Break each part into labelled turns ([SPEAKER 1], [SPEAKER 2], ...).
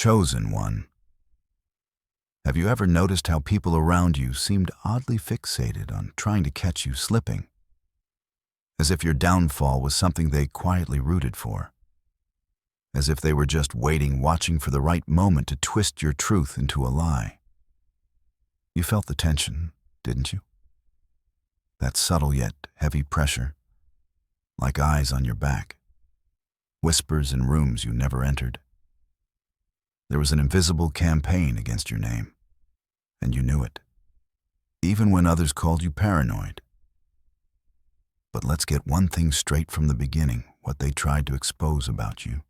[SPEAKER 1] Chosen one. Have you ever noticed how people around you seemed oddly fixated on trying to catch you slipping? As if your downfall was something they quietly rooted for. As if they were just waiting, watching for the right moment to twist your truth into a lie. You felt the tension, didn't you? That subtle yet heavy pressure, like eyes on your back, whispers in rooms you never entered. There was an invisible campaign against your name, and you knew it, even when others called you paranoid. But let's get one thing straight from the beginning, what they tried to expose about you.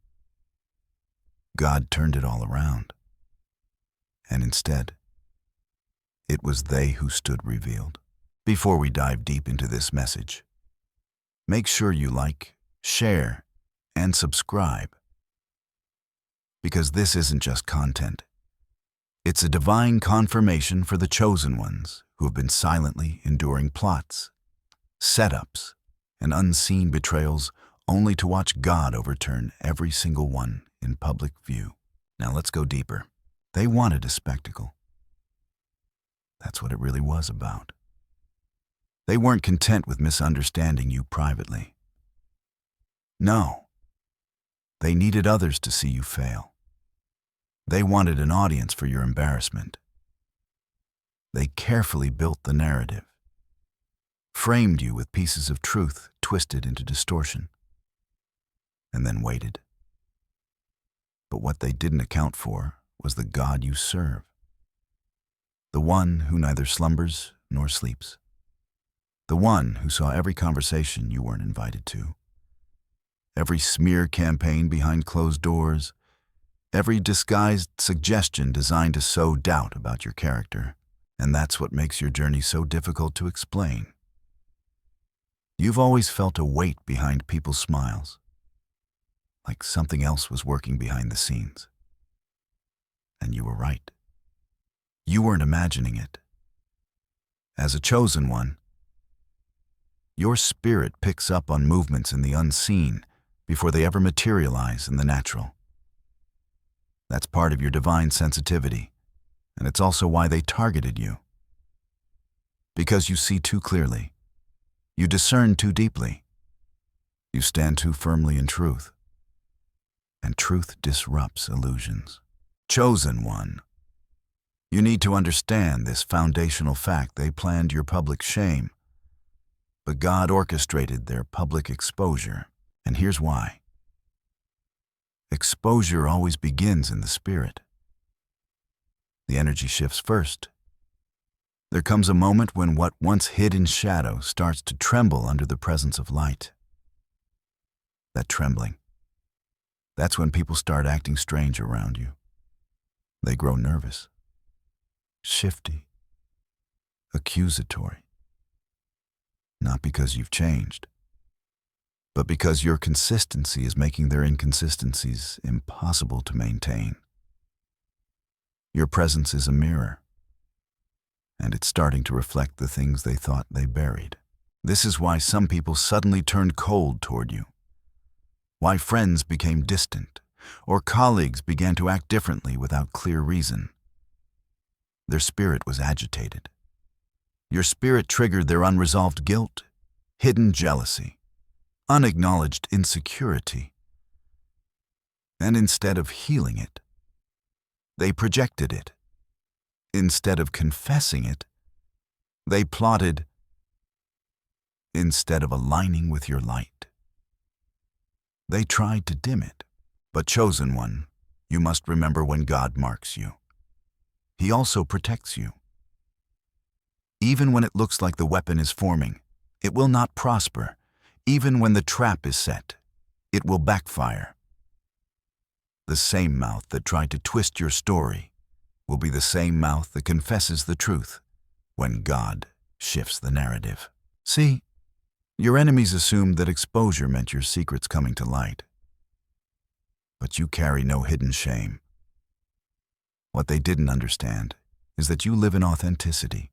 [SPEAKER 1] God turned it all around, and instead, it was they who stood revealed. Before we dive deep into this message, make sure you like, share, and subscribe. Because this isn't just content. It's a divine confirmation for the chosen ones who have been silently enduring plots, setups, and unseen betrayals only to watch God overturn every single one in public view. Now let's go deeper. They wanted a spectacle. That's what it really was about. They weren't content with misunderstanding you privately. No. They needed others to see you fail. They wanted an audience for your embarrassment. They carefully built the narrative, framed you with pieces of truth twisted into distortion, and then waited. But what they didn't account for was the God you serve, the one who neither slumbers nor sleeps, the one who saw every conversation you weren't invited to, every smear campaign behind closed doors, every disguised suggestion designed to sow doubt about your character. And that's what makes your journey so difficult to explain. You've always felt a weight behind people's smiles, like something else was working behind the scenes. And you were right. You weren't imagining it. As a chosen one, your spirit picks up on movements in the unseen before they ever materialize in the natural. That's part of your divine sensitivity, and it's also why they targeted you. Because you see too clearly, you discern too deeply, you stand too firmly in truth, and truth disrupts illusions. Chosen one, you need to understand this foundational fact. They planned your public shame, but God orchestrated their public exposure. And here's why. Exposure always begins in the spirit. The energy shifts first. There comes a moment when what once hid in shadow starts to tremble under the presence of light. That trembling, that's when people start acting strange around you. They grow nervous, shifty, accusatory. Not because you've changed, but because your consistency is making their inconsistencies impossible to maintain. Your presence is a mirror, and it's starting to reflect the things they thought they buried. This is why some people suddenly turned cold toward you, why friends became distant, or colleagues began to act differently without clear reason. Their spirit was agitated. Your spirit triggered their unresolved guilt, hidden jealousy, unacknowledged insecurity. And instead of healing it, they projected it. Instead of confessing it, they plotted. Instead of aligning with your light, they tried to dim it. But chosen one, you must remember when God marks you, He also protects you. Even when it looks like the weapon is forming, it will not prosper. Even when the trap is set, it will backfire. The same mouth that tried to twist your story will be the same mouth that confesses the truth when God shifts the narrative. See, your enemies assumed that exposure meant your secrets coming to light. But you carry no hidden shame. What they didn't understand is that you live in authenticity.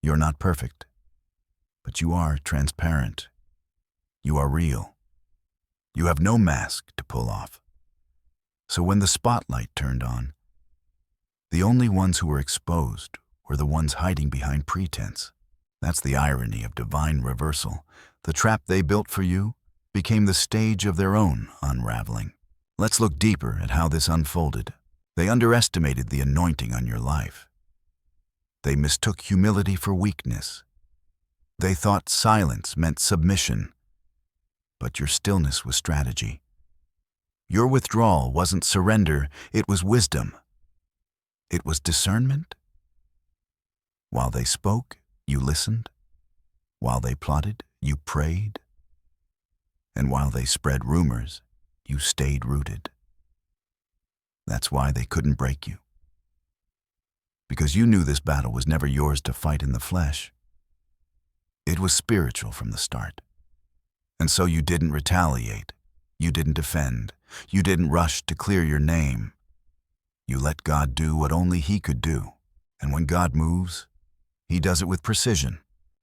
[SPEAKER 1] You're not perfect, but you are transparent. You are real. You have no mask to pull off. So when the spotlight turned on, the only ones who were exposed were the ones hiding behind pretense. That's the irony of divine reversal. The trap they built for you became the stage of their own unraveling. Let's look deeper at how this unfolded. They underestimated the anointing on your life. They mistook humility for weakness. They thought silence meant submission, but your stillness was strategy. Your withdrawal wasn't surrender, it was wisdom. It was discernment. While they spoke, you listened. While they plotted, you prayed. And while they spread rumors, you stayed rooted. That's why they couldn't break you. Because you knew this battle was never yours to fight in the flesh. It was spiritual from the start. And so you didn't retaliate. You didn't defend. You didn't rush to clear your name. You let God do what only He could do. And when God moves, He does it with precision.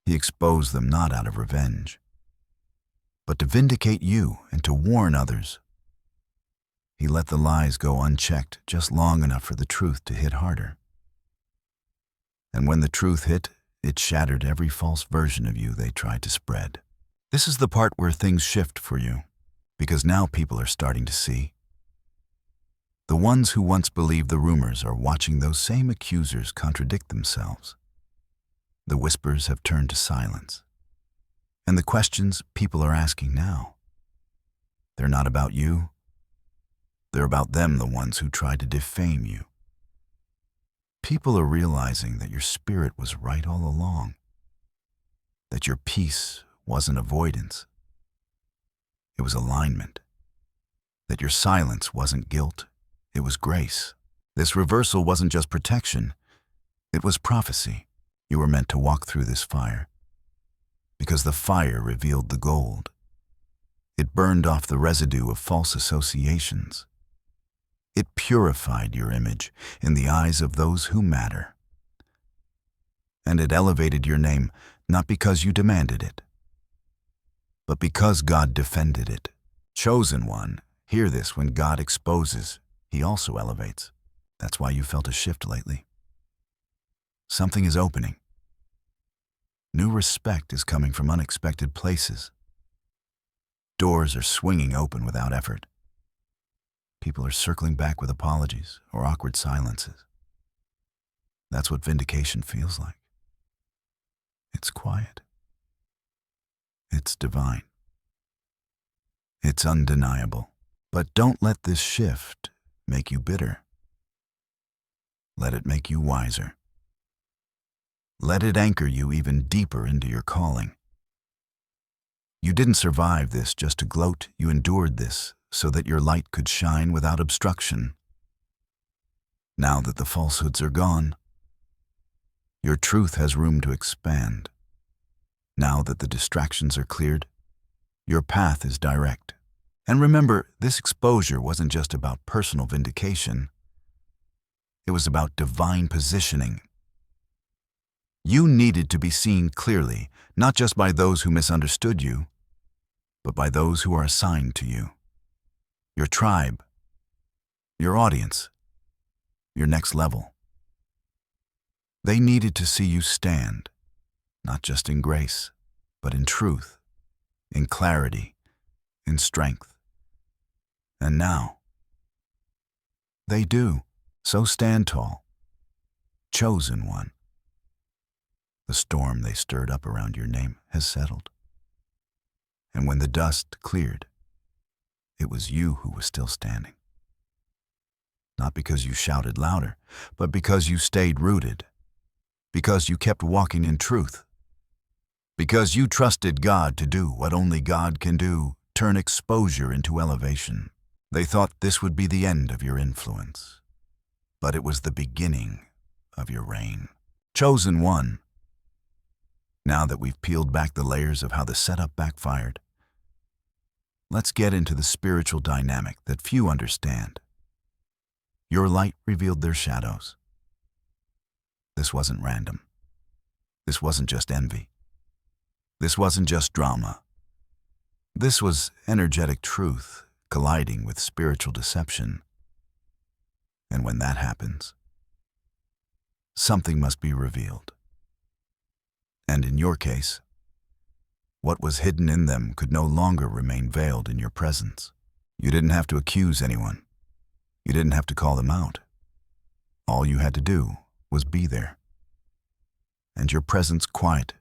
[SPEAKER 1] He exposed them not out of revenge, but to vindicate you and to warn others. He let the lies go unchecked just long enough for the truth to hit harder. And when the truth hit, it shattered every false version of you they tried to spread. This is the part where things shift for you, because now people are starting to see. The ones who once believed the rumors are watching those same accusers contradict themselves. The whispers have turned to silence. And the questions people are asking now, they're not about you. They're about them, the ones who tried to defame you. People are realizing that your spirit was right all along, that your peace wasn't avoidance. It was alignment, that your silence wasn't guilt. It was grace. This reversal wasn't just protection. It was prophecy. You were meant to walk through this fire, because the fire revealed the gold. It burned off the residue of false associations. It purified your image in the eyes of those who matter. And it elevated your name not because you demanded it, but because God defended it. Chosen one, hear this: when God exposes, He also elevates. That's why you felt a shift lately. Something is opening. New respect is coming from unexpected places. Doors are swinging open without effort. People are circling back with apologies or awkward silences. That's what vindication feels like. It's quiet. It's divine. It's undeniable. But don't let this shift make you bitter. Let it make you wiser. Let it anchor you even deeper into your calling. You didn't survive this just to gloat. You endured this so that your light could shine without obstruction. Now that the falsehoods are gone, your truth has room to expand. Now that the distractions are cleared, your path is direct. And remember, this exposure wasn't just about personal vindication. It was about divine positioning. You needed to be seen clearly, not just by those who misunderstood you, but by those who are assigned to you. Your tribe, your audience, your next level. They needed to see you stand, not just in grace, but in truth, in clarity, in strength. And now, they do. So stand tall, chosen one. The storm they stirred up around your name has settled. And when the dust cleared, it was you who was still standing. Not because you shouted louder, but because you stayed rooted. Because you kept walking in truth. Because you trusted God to do what only God can do, turn exposure into elevation. They thought this would be the end of your influence, but it was the beginning of your reign. Chosen one. Now that we've peeled back the layers of how the setup backfired, let's get into the spiritual dynamic that few understand. Your light revealed their shadows. This wasn't random. This wasn't just envy. This wasn't just drama. This was energetic truth colliding with spiritual deception. And when that happens, something must be revealed. And in your case, what was hidden in them could no longer remain veiled in your presence. You didn't have to accuse anyone. You didn't have to call them out. All you had to do was be there. And your presence, quiet,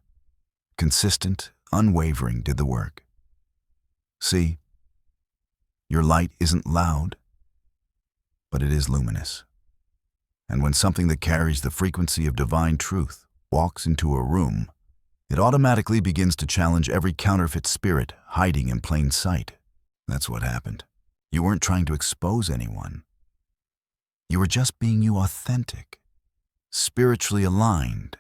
[SPEAKER 1] consistent, unwavering, did the work. See, your light isn't loud, but it is luminous. And when something that carries the frequency of divine truth walks into a room, it automatically begins to challenge every counterfeit spirit hiding in plain sight. That's what happened. You weren't trying to expose anyone. You were just being you, authentic, spiritually aligned,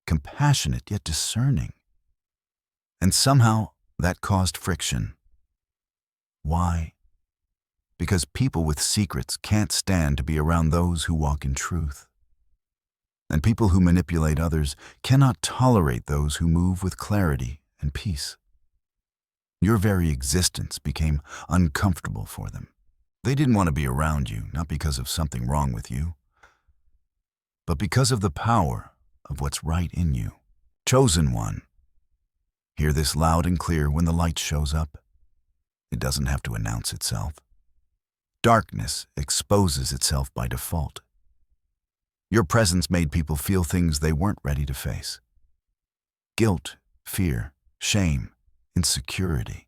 [SPEAKER 1] compassionate yet discerning. And somehow that caused friction. Why? Because people with secrets can't stand to be around those who walk in truth. And people who manipulate others cannot tolerate those who move with clarity and peace. Your very existence became uncomfortable for them. They didn't want to be around you, not because of something wrong with you, but because of the power of what's right in you. Chosen one. Hear this loud and clear when the light shows up. It doesn't have to announce itself. Darkness exposes itself by default. Your presence made people feel things they weren't ready to face. Guilt, fear, shame, insecurity.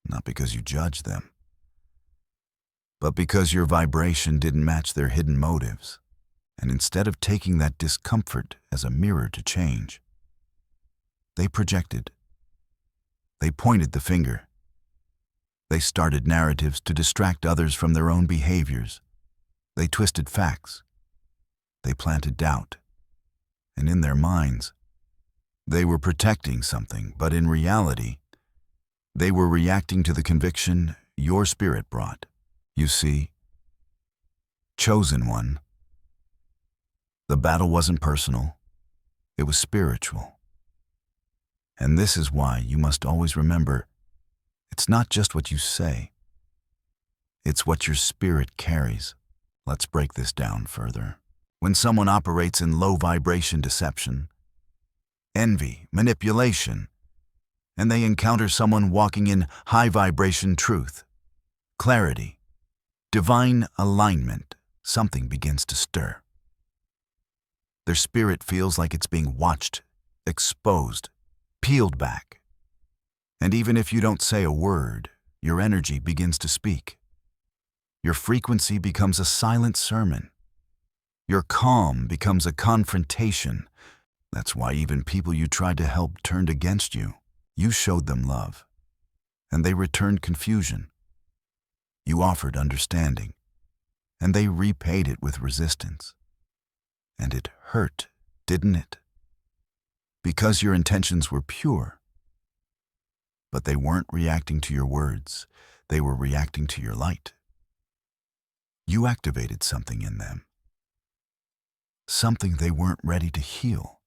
[SPEAKER 1] Not because you judged them, but because your vibration didn't match their hidden motives. And instead of taking that discomfort as a mirror to change, they projected. They pointed the finger. They started narratives to distract others from their own behaviors. They twisted facts. They planted doubt. And in their minds, they were protecting something, but in reality, they were reacting to the conviction your spirit brought. You see, chosen one, the battle wasn't personal, it was spiritual. And this is why you must always remember, it's not just what you say, it's what your spirit carries. Let's break this down further. When someone operates in low vibration deception, envy, manipulation, and they encounter someone walking in high vibration truth, clarity, divine alignment, something begins to stir. Their spirit feels like it's being watched, exposed, peeled back. And even if you don't say a word, your energy begins to speak. Your frequency becomes a silent sermon. Your calm becomes a confrontation. That's why even people you tried to help turned against you. You showed them love, and they returned confusion. You offered understanding, and they repaid it with resistance. And it hurt, didn't it? Because your intentions were pure. But they weren't reacting to your words. They were reacting to your light. You activated something in them. Something they weren't ready to heal.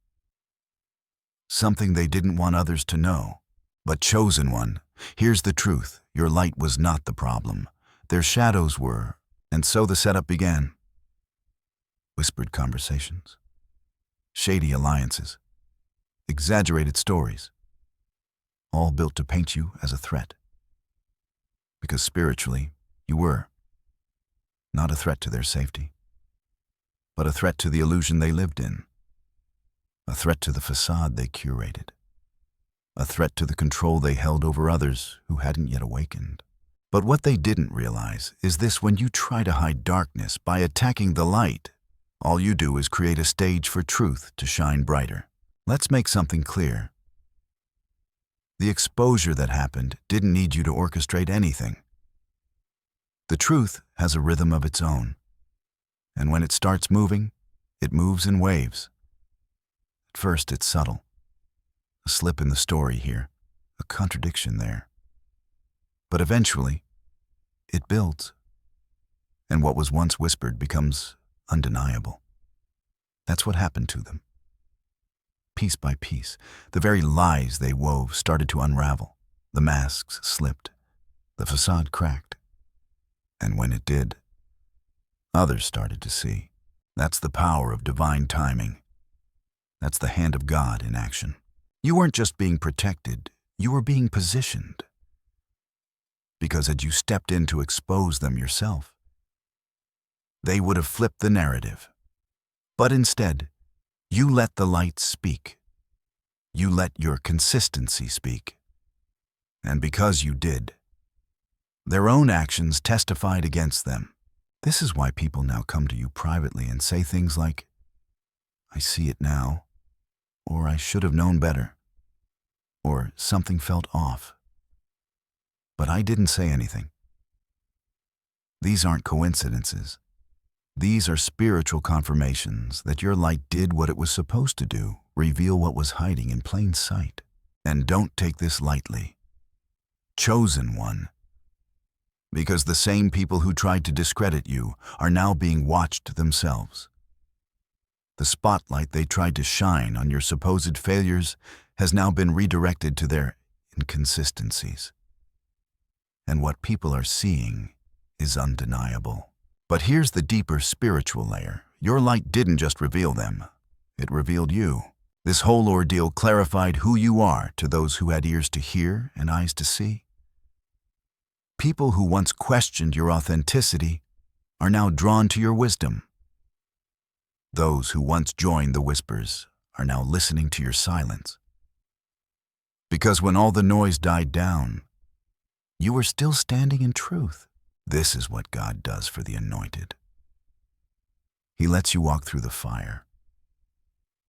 [SPEAKER 1] Something they didn't want others to know. But chosen one, here's the truth. Your light was not the problem. Their shadows were, and so the setup began. Whispered conversations, shady alliances, exaggerated stories, all built to paint you as a threat. Because spiritually, you were not a threat to their safety, but a threat to the illusion they lived in, a threat to the facade they curated, a threat to the control they held over others who hadn't yet awakened. But what they didn't realize is this: when you try to hide darkness by attacking the light, all you do is create a stage for truth to shine brighter. Let's make something clear. The exposure that happened didn't need you to orchestrate anything. The truth has a rhythm of its own, and when it starts moving, it moves in waves. At first, it's subtle. A slip in the story here, a contradiction there. But eventually, it builds, and what was once whispered becomes undeniable. That's what happened to them. Piece by piece, the very lies they wove started to unravel. The masks slipped, the facade cracked. And when it did, Others started to see. That's the power of divine timing. That's the hand of God in action. You weren't just being protected, you were being positioned. Because had you stepped in to expose them yourself, they would have flipped the narrative. But instead, you let the light speak. You let your consistency speak. And because you did, their own actions testified against them. This is why people now come to you privately and say things like, "I see it now," or "I should have known better," or "something felt off, but I didn't say anything." These aren't coincidences. These are spiritual confirmations that your light did what it was supposed to do, reveal what was hiding in plain sight. And don't take this lightly. Chosen one. Because the same people who tried to discredit you are now being watched themselves. The spotlight they tried to shine on your supposed failures has now been redirected to their inconsistencies. And what people are seeing is undeniable. But here's the deeper spiritual layer. Your light didn't just reveal them, it revealed you. This whole ordeal clarified who you are to those who had ears to hear and eyes to see. People who once questioned your authenticity are now drawn to your wisdom. Those who once joined the whispers are now listening to your silence. Because when all the noise died down, you were still standing in truth. This is what God does for the anointed. He lets you walk through the fire,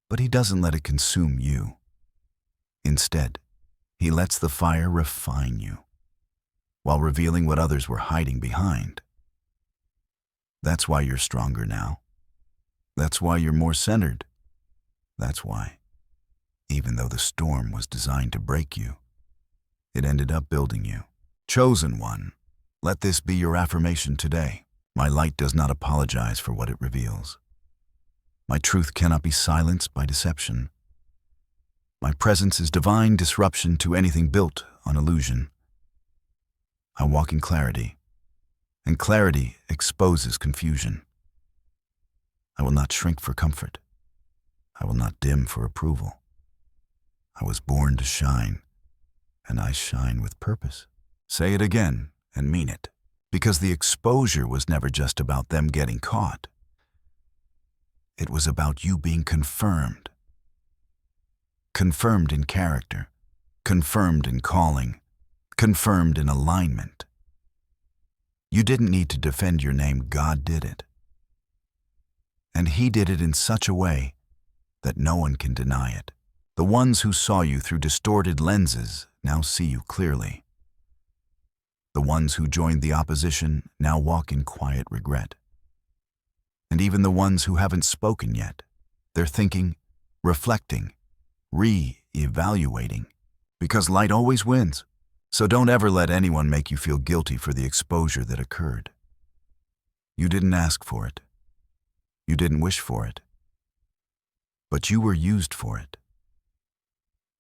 [SPEAKER 1] but He doesn't let it consume you. Instead, He lets the fire refine you, while revealing what others were hiding behind. That's why you're stronger now. That's why you're more centered. That's why, even though the storm was designed to break you, it ended up building you. Chosen one. Let this be your affirmation today. My light does not apologize for what it reveals. My truth cannot be silenced by deception. My presence is divine disruption to anything built on illusion. I walk in clarity, and clarity exposes confusion. I will not shrink for comfort. I will not dim for approval. I was born to shine, and I shine with purpose. Say it again and mean it, because the exposure was never just about them getting caught. It was about you being confirmed. Confirmed in character, confirmed in calling, confirmed in alignment. You didn't need to defend your name, God did it. And He did it in such a way that no one can deny it. The ones who saw you through distorted lenses now see you clearly. The ones who joined the opposition now walk in quiet regret. And even the ones who haven't spoken yet, they're thinking, reflecting, re-evaluating, because light always wins. So don't ever let anyone make you feel guilty for the exposure that occurred. You didn't ask for it. You didn't wish for it. But you were used for it.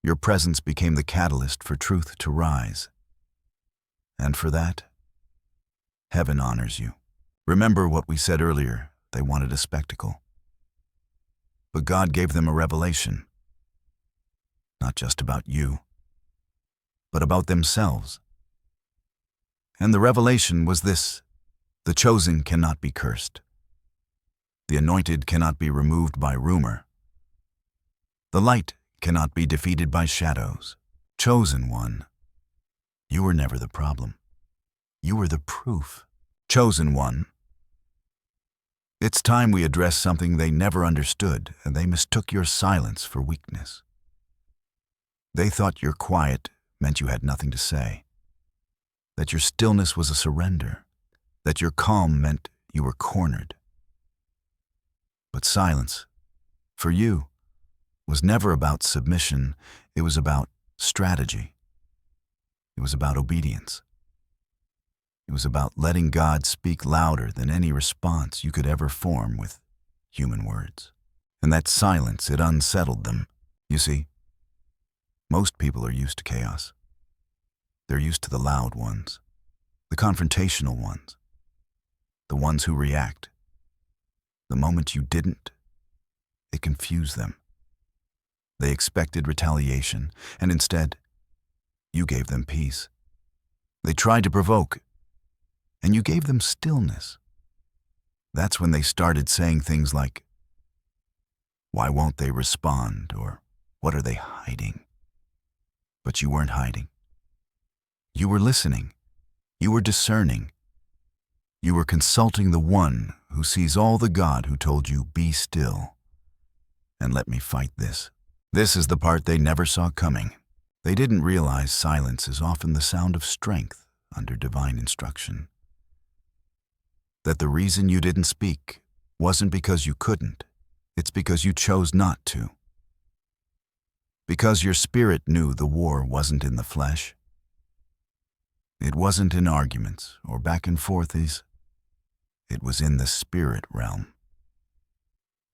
[SPEAKER 1] Your presence became the catalyst for truth to rise. And for that, heaven honors you. Remember what we said earlier, they wanted a spectacle. But God gave them a revelation, not just about you, but about themselves. And the revelation was this: the chosen cannot be cursed. The anointed cannot be removed by rumor. The light cannot be defeated by shadows. Chosen one. You were never the problem. You were the proof. Chosen one. It's time we address something they never understood, and they mistook your silence for weakness. They thought your quiet meant you had nothing to say, that your stillness was a surrender, that your calm meant you were cornered. But silence, for you, was never about submission. It was about strategy. It was about obedience. It was about letting God speak louder than any response you could ever form with human words. And that silence, it unsettled them. You see, most people are used to chaos. They're used to the loud ones, the confrontational ones, the ones who react. The moment you didn't, it confused them. They expected retaliation, and instead, you gave them peace. They tried to provoke, and you gave them stillness. That's when they started saying things like, "Why won't they respond?" or "What are they hiding?" But you weren't hiding. You were listening. You were discerning. You were consulting the one who sees all, the God who told you, "Be still and let me fight this." This is the part they never saw coming. They didn't realize silence is often the sound of strength under divine instruction. That the reason you didn't speak wasn't because you couldn't, it's because you chose not to. Because your spirit knew the war wasn't in the flesh. It wasn't in arguments or back and forthies. It was in the spirit realm.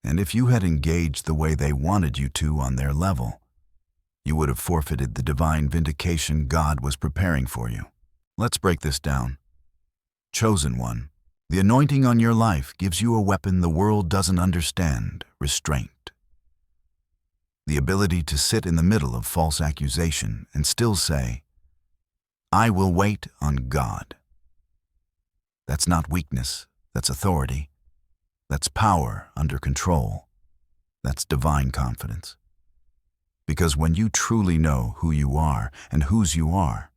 [SPEAKER 1] And if you had engaged the way they wanted you to on their level, you would have forfeited the divine vindication God was preparing for you. Let's break this down. Chosen one, the anointing on your life gives you a weapon the world doesn't understand: restraint. The ability to sit in the middle of false accusation and still say, "I will wait on God." That's not weakness, that's authority. That's power under control. That's divine confidence. Because when you truly know who you are and whose you are,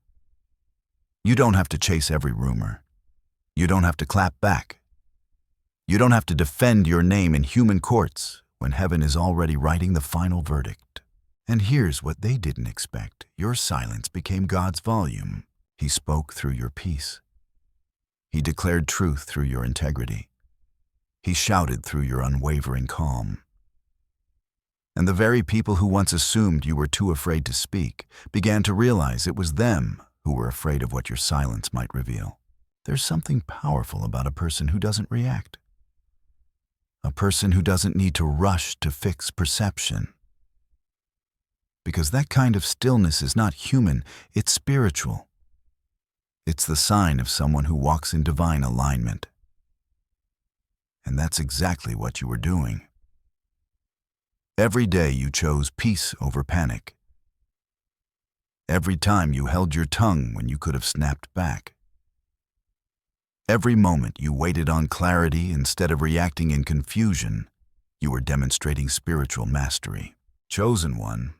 [SPEAKER 1] you don't have to chase every rumor. You don't have to clap back. You don't have to defend your name in human courts when heaven is already writing the final verdict. And here's what they didn't expect. Your silence became God's volume. He spoke through your peace. He declared truth through your integrity. He shouted through your unwavering calm. And the very people who once assumed you were too afraid to speak began to realize it was them who were afraid of what your silence might reveal. There's something powerful about a person who doesn't react. A person who doesn't need to rush to fix perception. Because that kind of stillness is not human, it's spiritual. It's the sign of someone who walks in divine alignment. And that's exactly what you were doing. Every day you chose peace over panic. Every time you held your tongue when you could have snapped back. Every moment you waited on clarity instead of reacting in confusion, you were demonstrating spiritual mastery. Chosen one,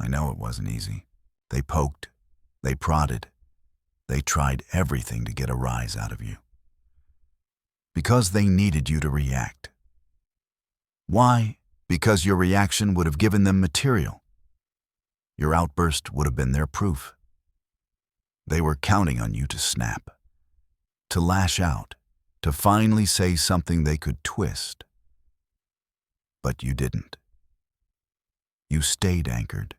[SPEAKER 1] I know it wasn't easy. They poked, they prodded, they tried everything to get a rise out of you. Because they needed you to react. Why? Because your reaction would have given them material. Your outburst would have been their proof. They were counting on you to snap, to lash out, to finally say something they could twist. But you didn't. You stayed anchored.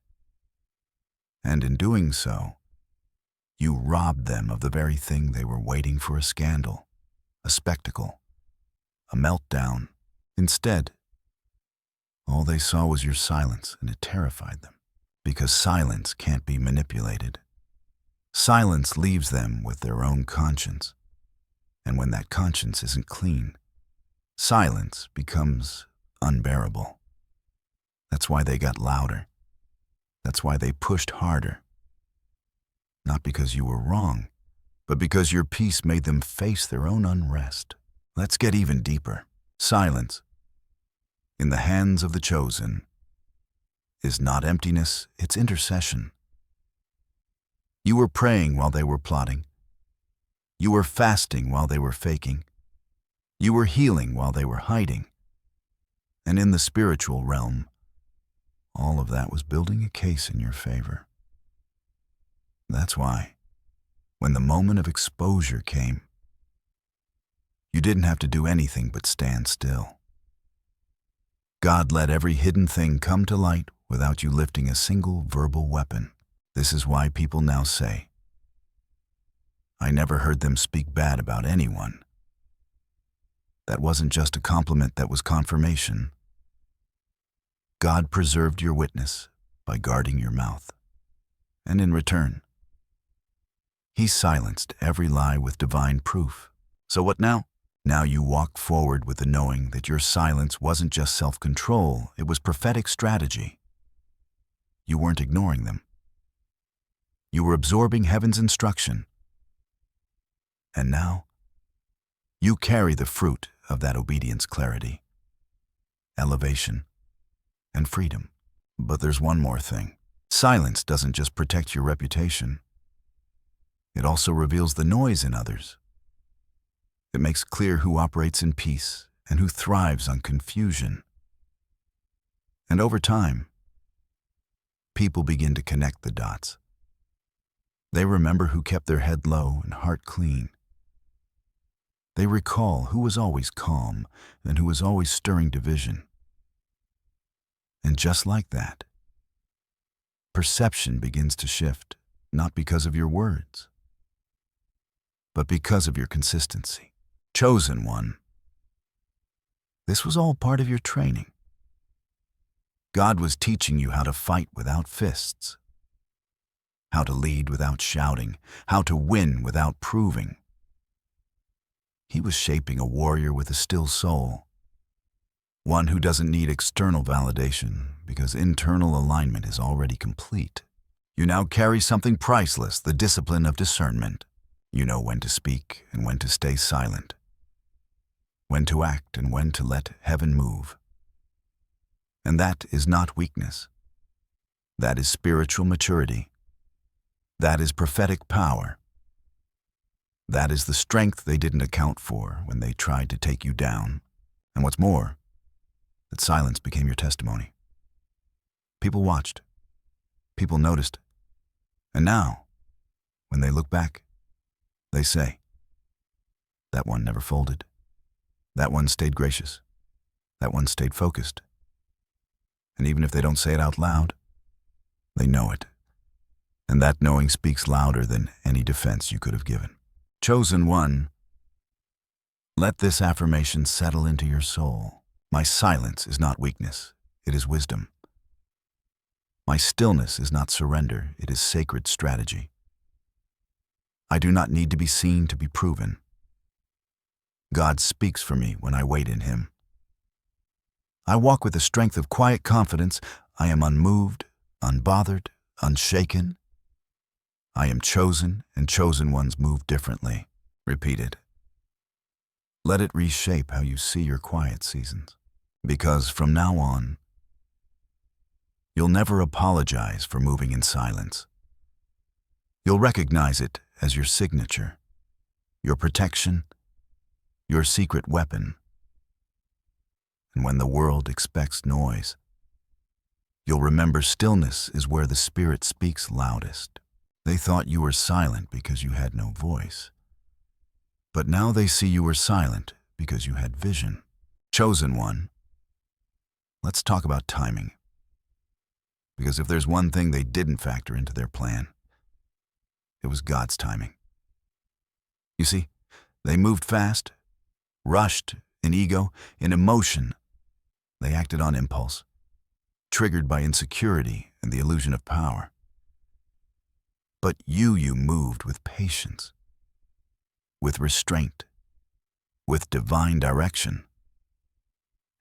[SPEAKER 1] And in doing so, you robbed them of the very thing they were waiting for: a scandal, a spectacle, a meltdown. Instead, all they saw was your silence, and it terrified them. Because silence can't be manipulated. Silence leaves them with their own conscience. And when that conscience isn't clean, silence becomes unbearable. That's why they got louder. That's why they pushed harder. Not because you were wrong, but because your peace made them face their own unrest. Let's get even deeper. Silence, in the hands of the chosen, is not emptiness, it's intercession. You were praying while they were plotting. You were fasting while they were faking. You were healing while they were hiding. And in the spiritual realm, all of that was building a case in your favor. That's why, when the moment of exposure came, you didn't have to do anything but stand still. God let every hidden thing come to light without you lifting a single verbal weapon. This is why people now say, "I never heard them speak bad about anyone." That wasn't just a compliment, that was confirmation. God preserved your witness by guarding your mouth. And in return, He silenced every lie with divine proof. So what now? Now you walk forward with the knowing that your silence wasn't just self-control, it was prophetic strategy. You weren't ignoring them. You were absorbing heaven's instruction. And now, you carry the fruit of that obedience: clarity, elevation, and freedom. But there's one more thing. Silence doesn't just protect your reputation. It also reveals the noise in others. It makes clear who operates in peace and who thrives on confusion. And over time, people begin to connect the dots. They remember who kept their head low and heart clean. They recall who was always calm and who was always stirring division. And just like that, perception begins to shift, not because of your words, but because of your consistency. Chosen one. This was all part of your training. God was teaching you how to fight without fists, how to lead without shouting, how to win without proving. He was shaping a warrior with a still soul, one who doesn't need external validation because internal alignment is already complete. You now carry something priceless: the discipline of discernment. You know when to speak and when to stay silent, when to act and when to let heaven move. And that is not weakness. That is spiritual maturity. That is prophetic power. That is the strength they didn't account for when they tried to take you down. And what's more, that silence became your testimony. People watched. People noticed. And now, when they look back, they say, that one never folded. That one stayed gracious. That one stayed focused. And even if they don't say it out loud, they know it. And that knowing speaks louder than any defense you could have given. Chosen one, let this affirmation settle into your soul. My silence is not weakness, it is wisdom. My stillness is not surrender, it is sacred strategy. I do not need to be seen to be proven. God speaks for me when I wait in Him. I walk with the strength of quiet confidence. I am unmoved, unbothered, unshaken. I am chosen, and chosen ones move differently. Repeat it. Let it reshape how you see your quiet seasons. Because from now on, you'll never apologize for moving in silence. You'll recognize it as your signature, your protection, your secret weapon. And when the world expects noise, you'll remember stillness is where the Spirit speaks loudest. They thought you were silent because you had no voice. But now they see you were silent because you had vision. Chosen one, let's talk about timing. Because if there's one thing they didn't factor into their plan, it was God's timing. You see, they moved fast, rushed, in ego, in emotion. They acted on impulse, triggered by insecurity and the illusion of power. But you moved with patience, with restraint, with divine direction.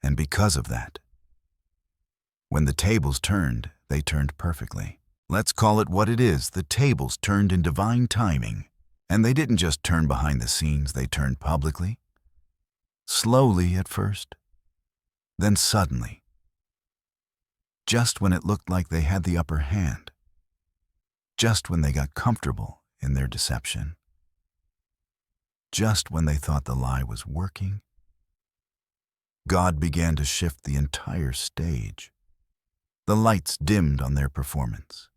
[SPEAKER 1] And because of that, when the tables turned, they turned perfectly. Let's call it what it is. The tables turned in divine timing. And they didn't just turn behind the scenes, they turned publicly. Slowly at first, then suddenly. Just when it looked like they had the upper hand. Just when they got comfortable in their deception. Just when they thought the lie was working. God began to shift the entire stage. The lights dimmed on their performance,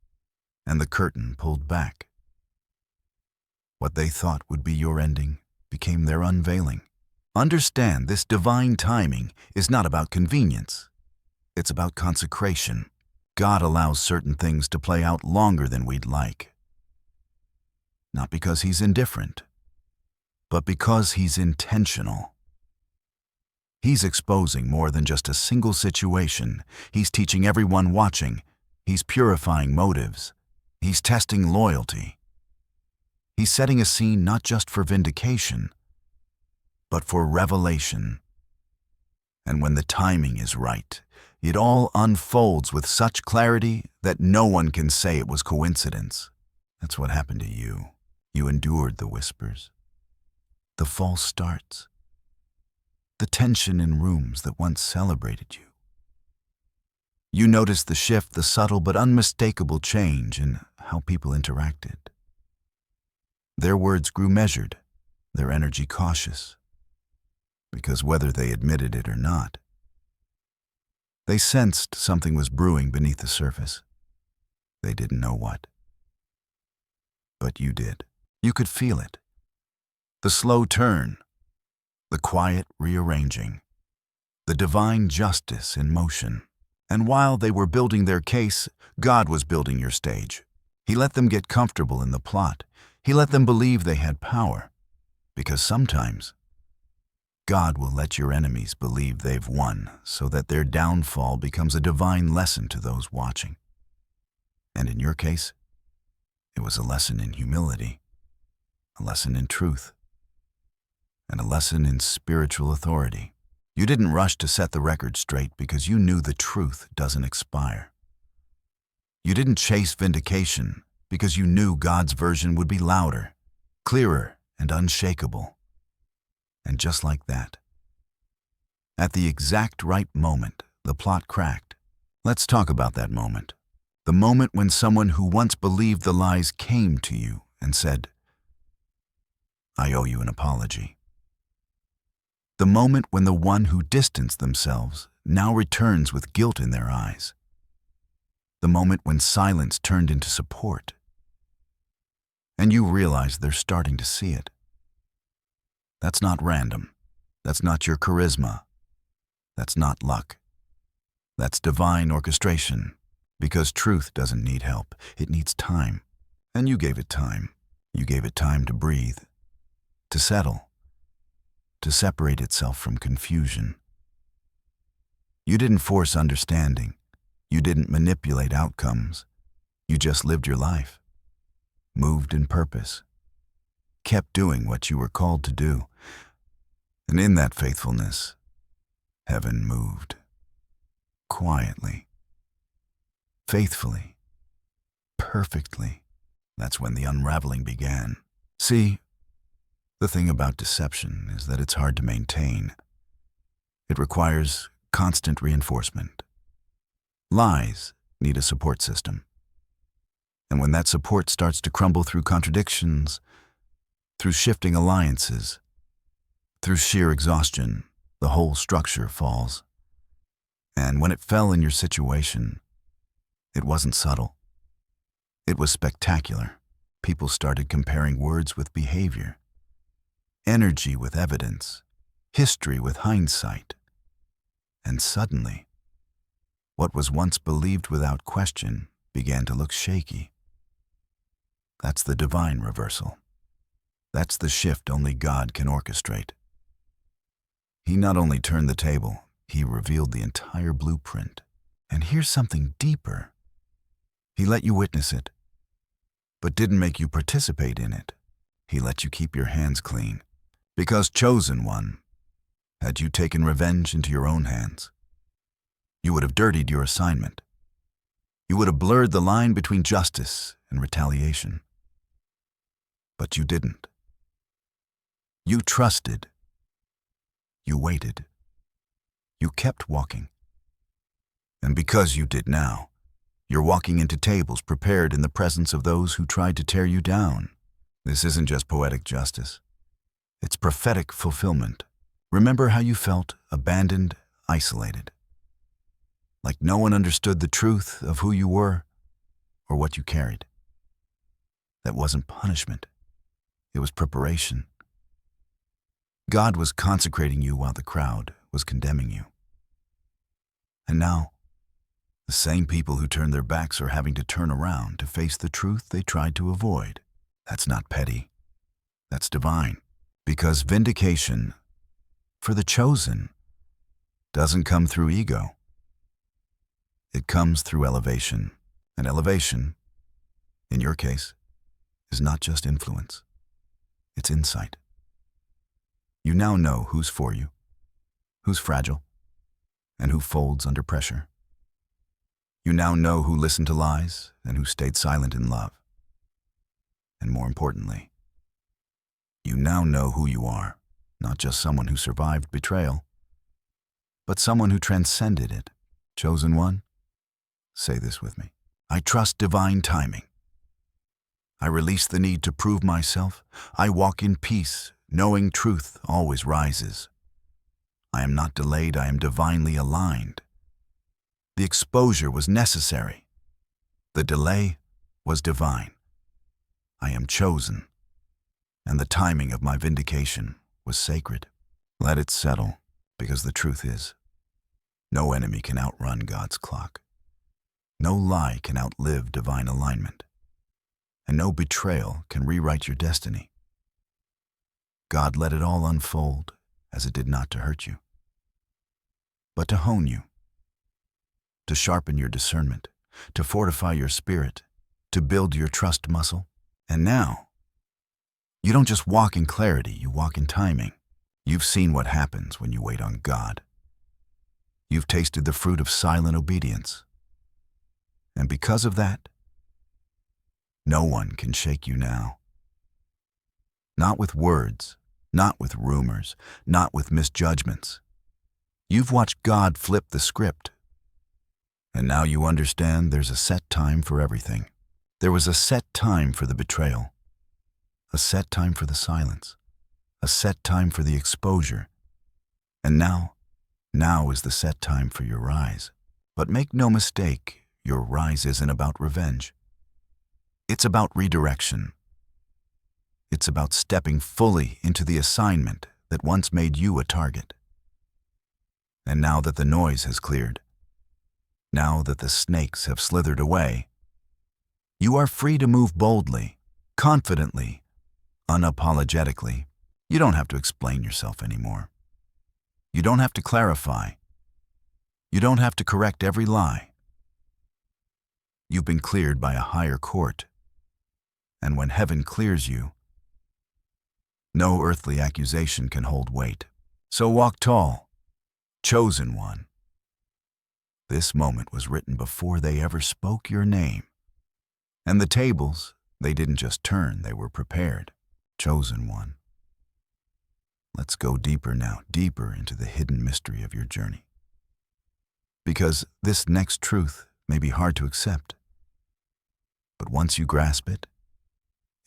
[SPEAKER 1] and the curtain pulled back. What they thought would be your ending became their unveiling. Understand, this divine timing is not about convenience. It's about consecration. God allows certain things to play out longer than we'd like. Not because He's indifferent, but because He's intentional. He's exposing more than just a single situation. He's teaching everyone watching. He's purifying motives. He's testing loyalty. He's setting a scene not just for vindication, but for revelation. And when the timing is right, it all unfolds with such clarity that no one can say it was coincidence. That's what happened to you. You endured the whispers, the false starts, the tension in rooms that once celebrated you. You noticed the shift, the subtle but unmistakable change in how people interacted. Their words grew measured, their energy cautious, because whether they admitted it or not, they sensed something was brewing beneath the surface. They didn't know what. But you did. You could feel it. The slow turn, the quiet rearranging, the divine justice in motion. And while they were building their case, God was building your stage. He let them get comfortable in the plot. He let them believe they had power. Because sometimes, God will let your enemies believe they've won so that their downfall becomes a divine lesson to those watching. And in your case, it was a lesson in humility, a lesson in truth, and a lesson in spiritual authority. You didn't rush to set the record straight because you knew the truth doesn't expire. You didn't chase vindication because you knew God's version would be louder, clearer, and unshakable. And just like that, at the exact right moment, the plot cracked. Let's talk about that moment. The moment when someone who once believed the lies came to you and said, "I owe you an apology." The moment when the one who distanced themselves now returns with guilt in their eyes. The moment when silence turned into support. And you realize they're starting to see it. That's not random. That's not your charisma. That's not luck. That's divine orchestration. Because truth doesn't need help. It needs time. And you gave it time. You gave it time to breathe, to settle, to separate itself from confusion. You didn't force understanding. You didn't manipulate outcomes. You just lived your life, moved in purpose, kept doing what you were called to do. And in that faithfulness, heaven moved. Quietly, faithfully, perfectly. That's when the unraveling began. See, the thing about deception is that it's hard to maintain. It requires constant reinforcement. Lies need a support system. And when that support starts to crumble through contradictions, through shifting alliances, through sheer exhaustion, the whole structure falls. And when it fell in your situation, it wasn't subtle. It was spectacular. People started comparing words with behavior, energy with evidence, history with hindsight. And suddenly, what was once believed without question began to look shaky. That's the divine reversal. That's the shift only God can orchestrate. He not only turned the table, he revealed the entire blueprint. And here's something deeper. He let you witness it, but didn't make you participate in it. He let you keep your hands clean. Because, chosen one, had you taken revenge into your own hands, you would have dirtied your assignment. You would have blurred the line between justice and retaliation. But you didn't. You trusted. You waited. You kept walking. And because you did now, you're walking into tables prepared in the presence of those who tried to tear you down. This isn't just poetic justice. It's prophetic fulfillment. Remember how you felt abandoned, isolated. Like no one understood the truth of who you were or what you carried. That wasn't punishment. It was preparation. God was consecrating you while the crowd was condemning you. And now, the same people who turned their backs are having to turn around to face the truth they tried to avoid. That's not petty. That's divine. Because vindication, for the chosen, doesn't come through ego. It comes through elevation. And elevation, in your case, is not just influence. It's insight. You now know who's for you, who's fragile, and who folds under pressure. You now know who listened to lies and who stayed silent in love. And more importantly, you now know who you are, not just someone who survived betrayal, but someone who transcended it. Chosen one, say this with me. I trust divine timing. I release the need to prove myself. I walk in peace, knowing truth always rises. I am not delayed, I am divinely aligned. The exposure was necessary. The delay was divine. I am chosen, and the timing of my vindication was sacred. Let it settle, because the truth is, no enemy can outrun God's clock. No lie can outlive divine alignment, and no betrayal can rewrite your destiny. God let it all unfold, as it did not to hurt you, but to hone you, to sharpen your discernment, to fortify your spirit, to build your trust muscle. And now, you don't just walk in clarity, you walk in timing. You've seen what happens when you wait on God. You've tasted the fruit of silent obedience. And because of that, no one can shake you now. Not with words, not with rumors, not with misjudgments. You've watched God flip the script. And now you understand there's a set time for everything. There was a set time for the betrayal, a set time for the silence, a set time for the exposure. And now is the set time for your rise. But make no mistake, your rise isn't about revenge. It's about redirection. It's about stepping fully into the assignment that once made you a target. And now that the noise has cleared, now that the snakes have slithered away, you are free to move boldly, confidently, unapologetically. You don't have to explain yourself anymore. You don't have to clarify. You don't have to correct every lie. You've been cleared by a higher court. And when heaven clears you, no earthly accusation can hold weight. So walk tall, chosen one. This moment was written before they ever spoke your name. And the tables, they didn't just turn, they were prepared. Chosen one. Let's go deeper now, deeper into the hidden mystery of your journey. Because this next truth may be hard to accept, but once you grasp it,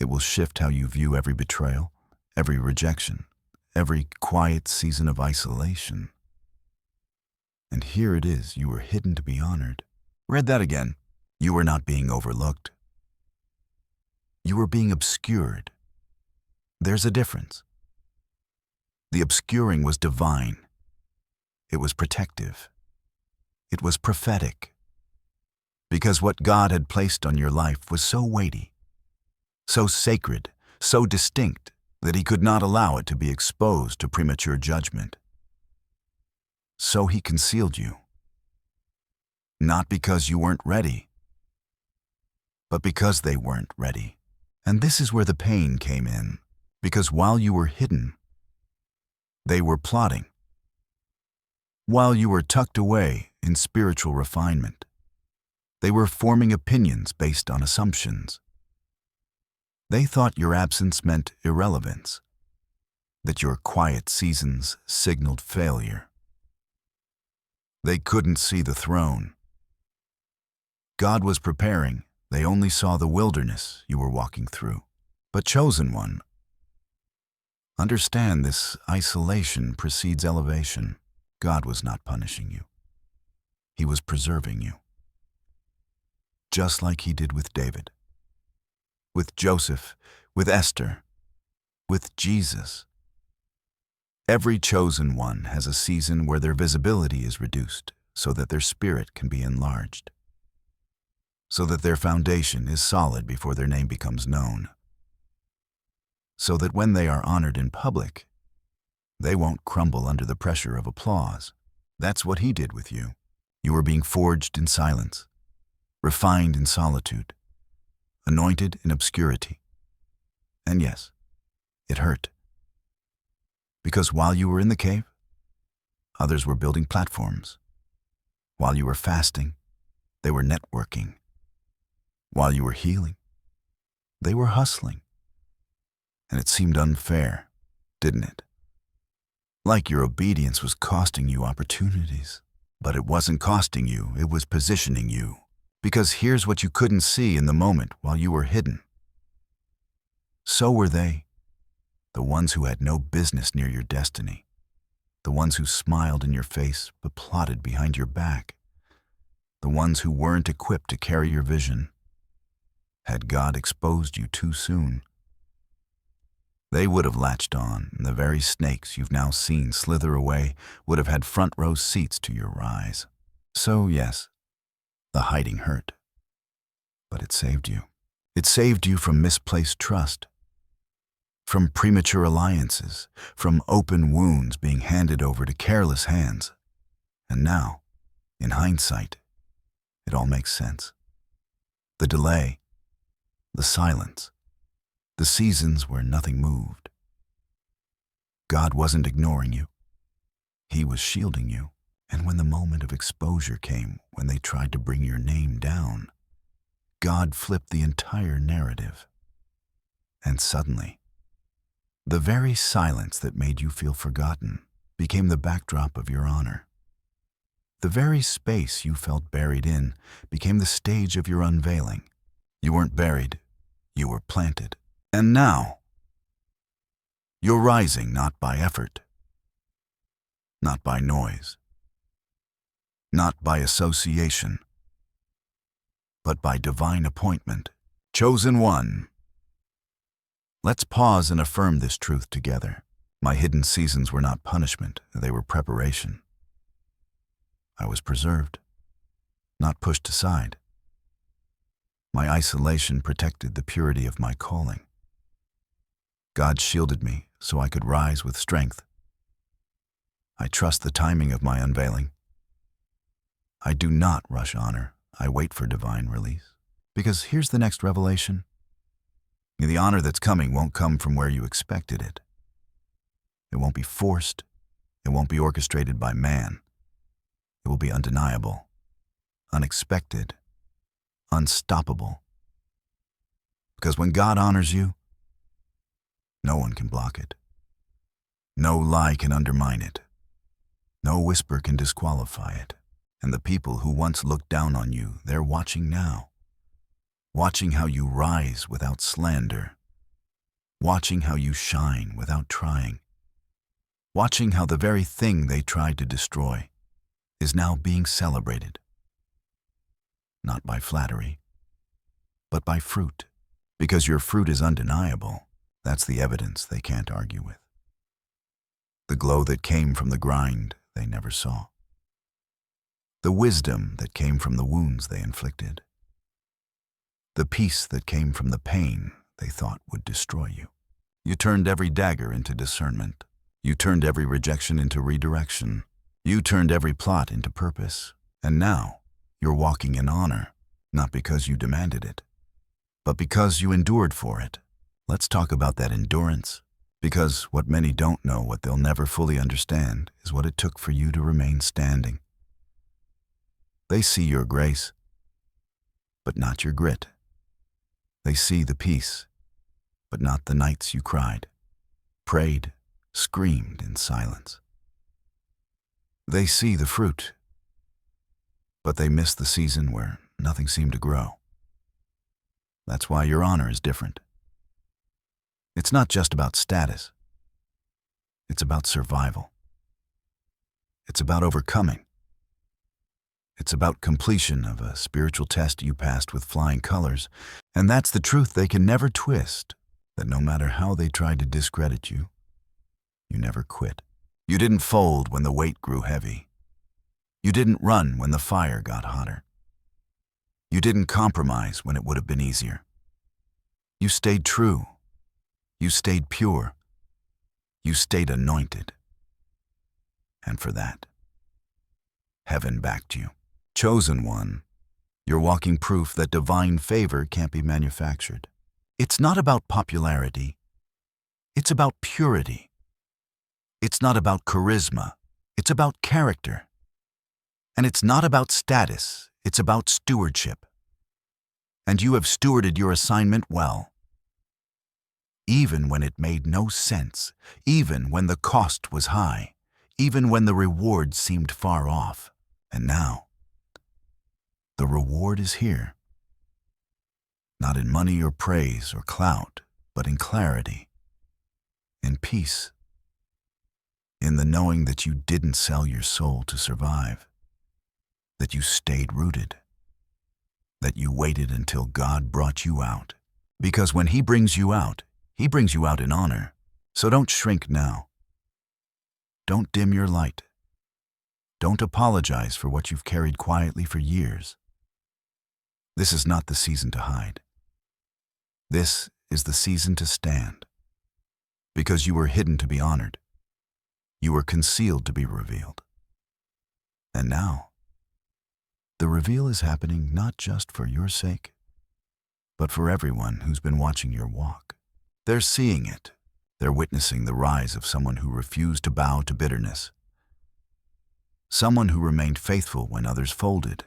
[SPEAKER 1] it will shift how you view every betrayal, every rejection, every quiet season of isolation. And here it is, you were hidden to be honored. Read that again. You were not being overlooked. You were being obscured. There's a difference. The obscuring was divine. It was protective. It was prophetic. Because what God had placed on your life was so weighty, so sacred, so distinct, that He could not allow it to be exposed to premature judgment. So He concealed you. Not because you weren't ready, but because they weren't ready. And this is where the pain came in, because while you were hidden, they were plotting. While you were tucked away in spiritual refinement, they were forming opinions based on assumptions. They thought your absence meant irrelevance, that your quiet seasons signaled failure. They couldn't see the throne. God was preparing. They only saw the wilderness you were walking through. But chosen one, understand this isolation precedes elevation. God was not punishing you. He was preserving you. Just like He did with David, with Joseph, with Esther, with Jesus. Every chosen one has a season where their visibility is reduced so that their spirit can be enlarged, so that their foundation is solid before their name becomes known, so that when they are honored in public, they won't crumble under the pressure of applause. That's what He did with you. You were being forged in silence, refined in solitude, anointed in obscurity. And yes, it hurt. Because while you were in the cave, others were building platforms. While you were fasting, they were networking. While you were healing, they were hustling. And it seemed unfair, didn't it? Like your obedience was costing you opportunities. But it wasn't costing you, it was positioning you. Because here's what you couldn't see in the moment while you were hidden. So were they, the ones who had no business near your destiny, the ones who smiled in your face but plotted behind your back, the ones who weren't equipped to carry your vision. Had God exposed you too soon, they would have latched on, and the very snakes you've now seen slither away would have had front row seats to your rise. So yes, the hiding hurt, but it saved you. It saved you from misplaced trust, from premature alliances, from open wounds being handed over to careless hands. And now, in hindsight, it all makes sense. The delay, the silence, the seasons where nothing moved. God wasn't ignoring you. He was shielding you. And when the moment of exposure came, when they tried to bring your name down, God flipped the entire narrative. And suddenly, the very silence that made you feel forgotten became the backdrop of your honor. The very space you felt buried in became the stage of your unveiling. You weren't buried, you were planted. And now, you're rising not by effort, not by noise, not by association, but by divine appointment. Chosen one. Let's pause and affirm this truth together. My hidden seasons were not punishment, they were preparation. I was preserved, not pushed aside. My isolation protected the purity of my calling. God shielded me so I could rise with strength. I trust the timing of my unveiling. I do not rush honor. I wait for divine release. Because here's the next revelation. The honor that's coming won't come from where you expected it. It won't be forced. It won't be orchestrated by man. It will be undeniable, unexpected, unstoppable. Because when God honors you, no one can block it. No lie can undermine it. No whisper can disqualify it. And the people who once looked down on you, they're watching now. Watching how you rise without slander. Watching how you shine without trying. Watching how the very thing they tried to destroy is now being celebrated. Not by flattery, but by fruit. Because your fruit is undeniable. That's the evidence they can't argue with. The glow that came from the grind they never saw. The wisdom that came from the wounds they inflicted. The peace that came from the pain they thought would destroy you. You turned every dagger into discernment. You turned every rejection into redirection. You turned every plot into purpose. And now, you're walking in honor, not because you demanded it, but because you endured for it. Let's talk about that endurance, because what many don't know, what they'll never fully understand, is what it took for you to remain standing. They see your grace, but not your grit. They see the peace, but not the nights you cried, prayed, screamed in silence. They see the fruit, but they miss the season where nothing seemed to grow. That's why your honor is different. It's not just about status. It's about survival. It's about overcoming. It's about completion of a spiritual test you passed with flying colors. And that's the truth they can never twist, that no matter how they tried to discredit you, you never quit. You didn't fold when the weight grew heavy. You didn't run when the fire got hotter. You didn't compromise when it would have been easier. You stayed true. You stayed pure. You stayed anointed. And for that, heaven backed you. Chosen one, you're walking proof that divine favor can't be manufactured. It's not about popularity. It's about purity. It's not about charisma. It's about character. And it's not about status. It's about stewardship. And you have stewarded your assignment well. Even when it made no sense, even when the cost was high, even when the reward seemed far off. And now, the reward is here. Not in money or praise or clout, but in clarity, in peace, in the knowing that you didn't sell your soul to survive, that you stayed rooted, that you waited until God brought you out. Because when He brings you out in honor. So don't shrink now. Don't dim your light. Don't apologize for what you've carried quietly for years. This is not the season to hide. This is the season to stand. Because you were hidden to be honored. You were concealed to be revealed. And now, the reveal is happening not just for your sake, but for everyone who's been watching your walk. They're seeing it. They're witnessing the rise of someone who refused to bow to bitterness. Someone who remained faithful when others folded.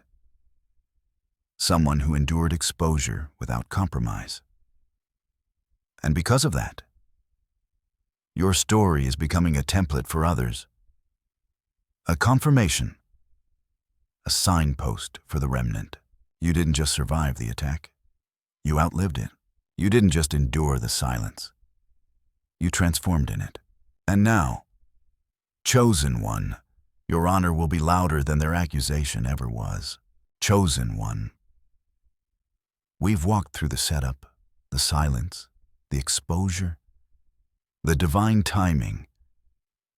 [SPEAKER 1] Someone who endured exposure without compromise. And because of that, your story is becoming a template for others. A confirmation. A signpost for the remnant. You didn't just survive the attack. You outlived it. You didn't just endure the silence. You transformed in it. And now, chosen one, your honor will be louder than their accusation ever was. Chosen one. We've walked through the setup, the silence, the exposure, the divine timing,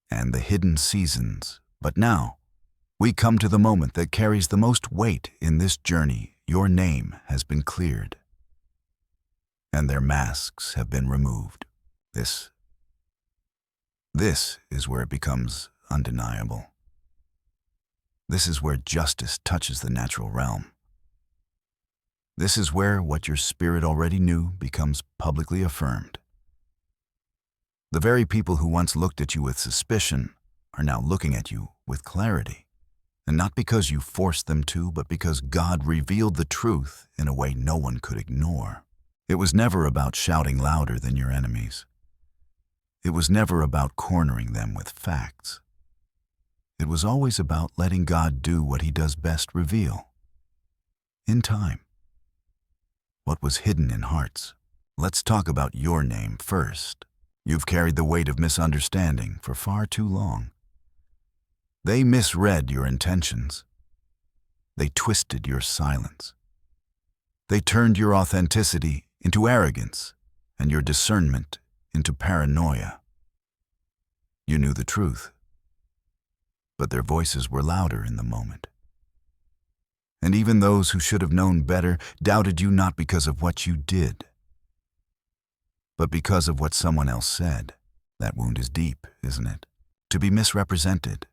[SPEAKER 1] and the hidden seasons. But now, we come to the moment that carries the most weight in this journey. Your name has been cleared, and their masks have been removed. This is where it becomes undeniable. This is where justice touches the natural realm. This is where what your spirit already knew becomes publicly affirmed. The very people who once looked at you with suspicion are now looking at you with clarity. And not because you forced them to, but because God revealed the truth in a way no one could ignore. It was never about shouting louder than your enemies. It was never about cornering them with facts. It was always about letting God do what He does best, reveal. In time. What was hidden in hearts. Let's talk about your name first. You've carried the weight of misunderstanding for far too long. They misread your intentions. They twisted your silence. They turned your authenticity into arrogance and your discernment into paranoia. You knew the truth, but their voices were louder in the moment. And even those who should have known better doubted you not because of what you did, but because of what someone else said. That wound is deep, isn't it? To be misrepresented.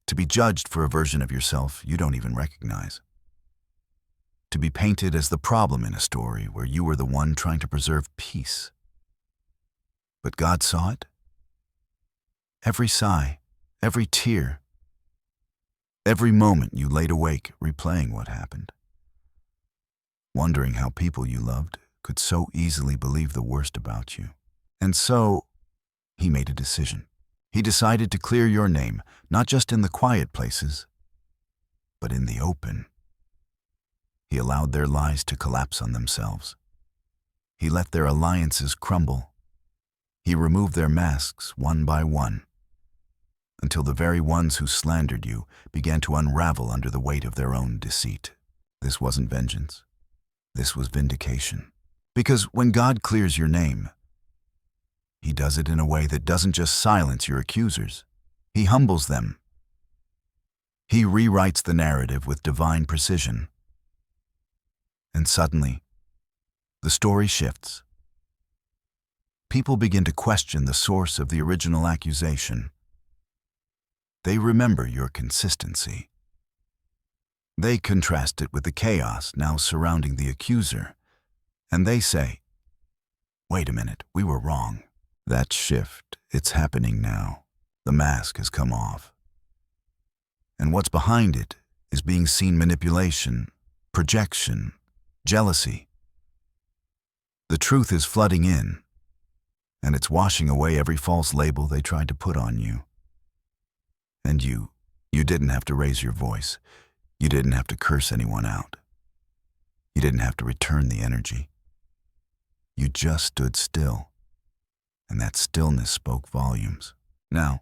[SPEAKER 1] To be judged for a version of yourself you don't even recognize. To be painted as the problem in a story where you were the one trying to preserve peace. But God saw it. Every sigh, every tear, every moment you laid awake replaying what happened. Wondering how people you loved could so easily believe the worst about you. And so, He made a decision. He decided to clear your name, not just in the quiet places, but in the open. He allowed their lies to collapse on themselves. He let their alliances crumble. He removed their masks one by one, until the very ones who slandered you began to unravel under the weight of their own deceit. This wasn't vengeance. This was vindication. Because when God clears your name, He does it in a way that doesn't just silence your accusers. He humbles them. He rewrites the narrative with divine precision. And suddenly, the story shifts. People begin to question the source of the original accusation. They remember your consistency. They contrast it with the chaos now surrounding the accuser, and they say, "Wait a minute, we were wrong. That shift, it's happening now. The mask has come off. And what's behind it is being seen manipulation, projection, jealousy. The truth is flooding in, and it's washing away every false label they tried to put on you. And you didn't have to raise your voice. You didn't have to curse anyone out. You didn't have to return the energy. You just stood still, and that stillness spoke volumes. Now,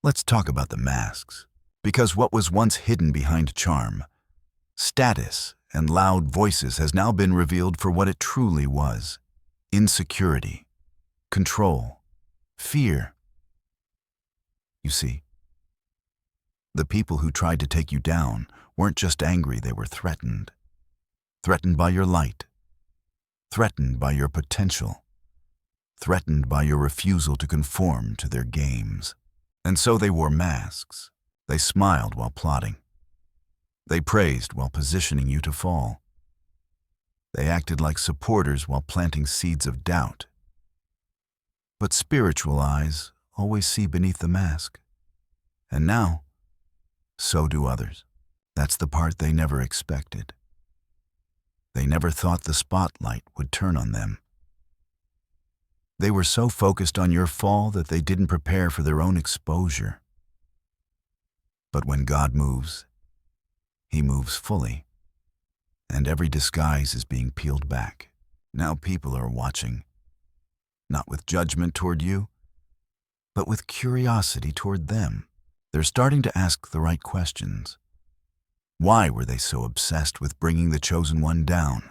[SPEAKER 1] let's talk about the masks, because what was once hidden behind charm, status, and loud voices has now been revealed for what it truly was: insecurity, control, fear. You see, the people who tried to take you down weren't just angry, they were threatened. Threatened by your light, threatened by your potential, threatened by your refusal to conform to their games. And so they wore masks. They smiled while plotting. They praised while positioning you to fall. They acted like supporters while planting seeds of doubt. But spiritual eyes always see beneath the mask. And now, so do others. That's the part they never expected. They never thought the spotlight would turn on them. They were so focused on your fall that they didn't prepare for their own exposure. But when God moves, He moves fully, and every disguise is being peeled back. Now people are watching, not with judgment toward you, but with curiosity toward them. They're starting to ask the right questions. Why were they so obsessed with bringing the chosen one down?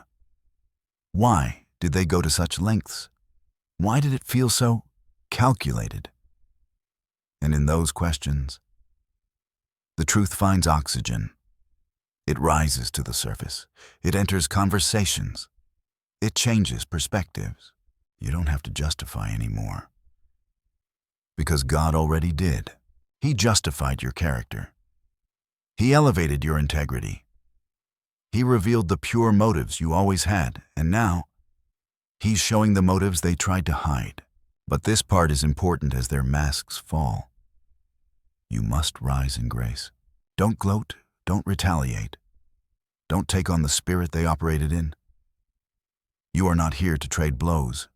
[SPEAKER 1] Why did they go to such lengths? Why did it feel so calculated? And in those questions, the truth finds oxygen. It rises to the surface. It enters conversations. It changes perspectives. You don't have to justify anymore, because God already did. He justified your character. He elevated your integrity. He revealed the pure motives you always had, and now, He's showing the motives they tried to hide. But this part is important as their masks fall. You must rise in grace. Don't gloat, don't retaliate. Don't take on the spirit they operated in. You are not here to trade blows.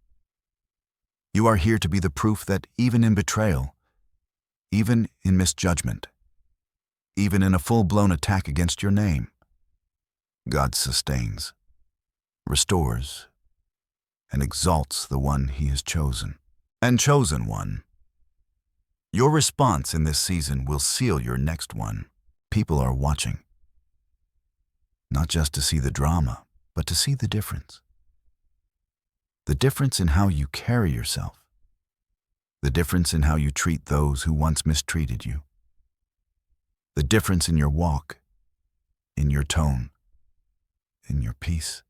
[SPEAKER 1] You are here to be the proof that even in betrayal, even in misjudgment, even in a full-blown attack against your name, God sustains, restores, and exalts the one He has chosen. And chosen one. Your response in this season will seal your next one. People are watching, not just to see the drama, but to see the difference. The difference in how you carry yourself. The difference in how you treat those who once mistreated you. The difference in your walk, in your tone, in your peace.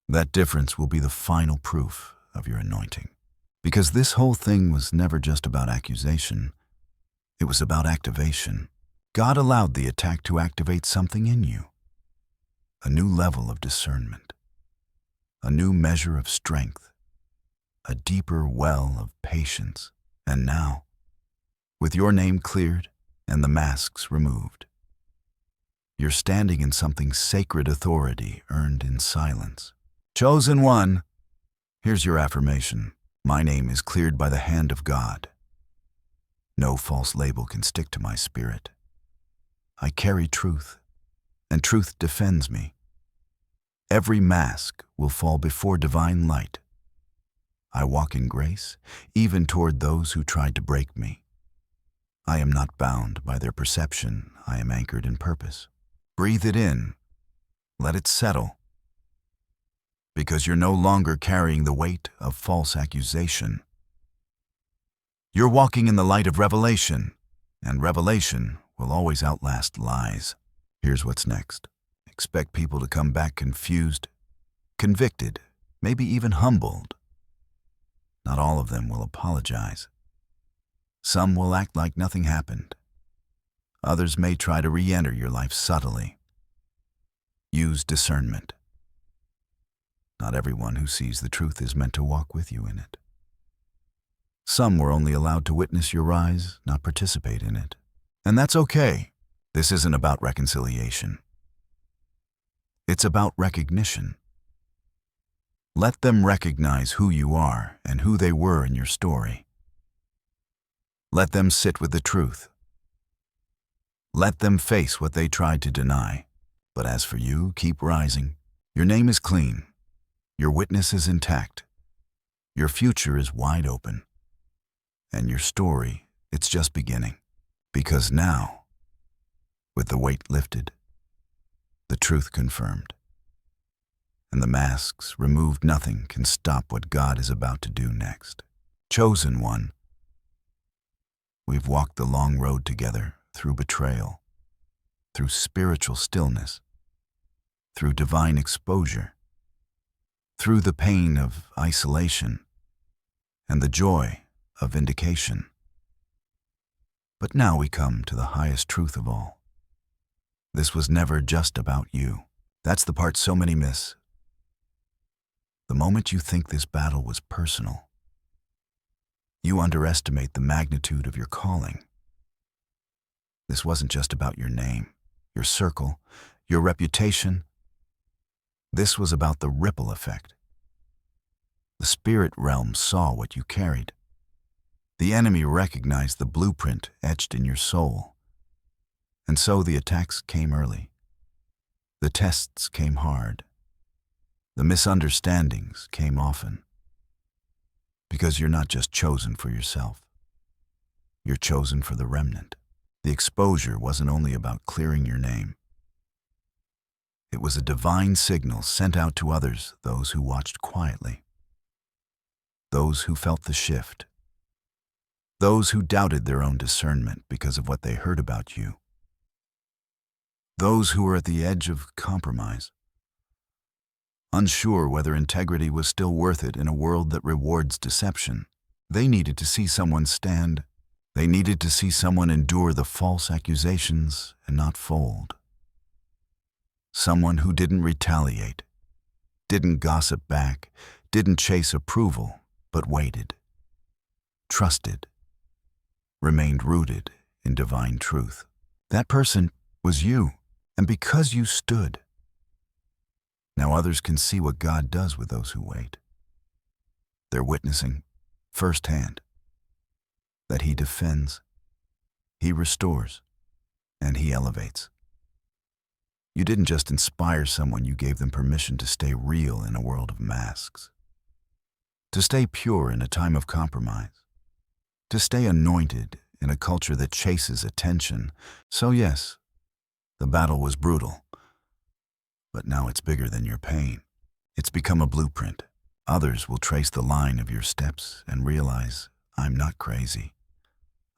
[SPEAKER 1] That difference will be the final proof of your anointing. Because this whole thing was never just about accusation. It was about activation. God allowed the attack to activate something in you. A new level of discernment. A new measure of strength. A deeper well of patience. And now, with your name cleared and the masks removed, you're standing in something sacred authority earned in silence. Chosen one, here's your affirmation. My name is cleared by the hand of God. No false label can stick to my spirit. I carry truth, and truth defends me. Every mask will fall before divine light. I walk in grace, even toward those who tried to break me. I am not bound by their perception. I am anchored in purpose. Breathe it in. Let it settle. Because you're no longer carrying the weight of false accusation. You're walking in the light of revelation, and revelation will always outlast lies. Here's what's next. Expect people to come back confused, convicted, maybe even humbled. Not all of them will apologize. Some will act like nothing happened. Others may try to re-enter your life subtly. Use discernment. Not everyone who sees the truth is meant to walk with you in it. Some were only allowed to witness your rise, not participate in it. And that's okay. This isn't about reconciliation. It's about recognition. Let them recognize who you are and who they were in your story. Let them sit with the truth. Let them face what they tried to deny. But as for you, keep rising. Your name is clean. Your witness is intact. Your future is wide open. And your story, it's just beginning. Because now, with the weight lifted, the truth confirmed, and the masks removed, nothing can stop what God is about to do next. Chosen one, we've walked the long road together through betrayal, through spiritual stillness, through divine exposure, through the pain of isolation and the joy of vindication. But now we come to the highest truth of all. This was never just about you. That's the part so many miss. The moment you think this battle was personal, you underestimate the magnitude of your calling. This wasn't just about your name, your circle, your reputation. This was about the ripple effect. The spirit realm saw what you carried. The enemy recognized the blueprint etched in your soul. And so the attacks came early. The tests came hard. The misunderstandings came often. Because you're not just chosen for yourself. You're chosen for the remnant. The exposure wasn't only about clearing your name. It was a divine signal sent out to others, those who watched quietly. Those who felt the shift. Those who doubted their own discernment because of what they heard about you. Those who were at the edge of compromise. Unsure whether integrity was still worth it in a world that rewards deception. They needed to see someone stand. They needed to see someone endure the false accusations and not fold. Someone who didn't retaliate, didn't gossip back, didn't chase approval, but waited, trusted, remained rooted in divine truth. That person was you, and because you stood, now others can see what God does with those who wait. They're witnessing firsthand that He defends, He restores, and He elevates. You didn't just inspire someone, you gave them permission to stay real in a world of masks, to stay pure in a time of compromise, to stay anointed in a culture that chases attention. So yes, the battle was brutal, but now it's bigger than your pain. It's become a blueprint. Others will trace the line of your steps and realize, I'm not crazy.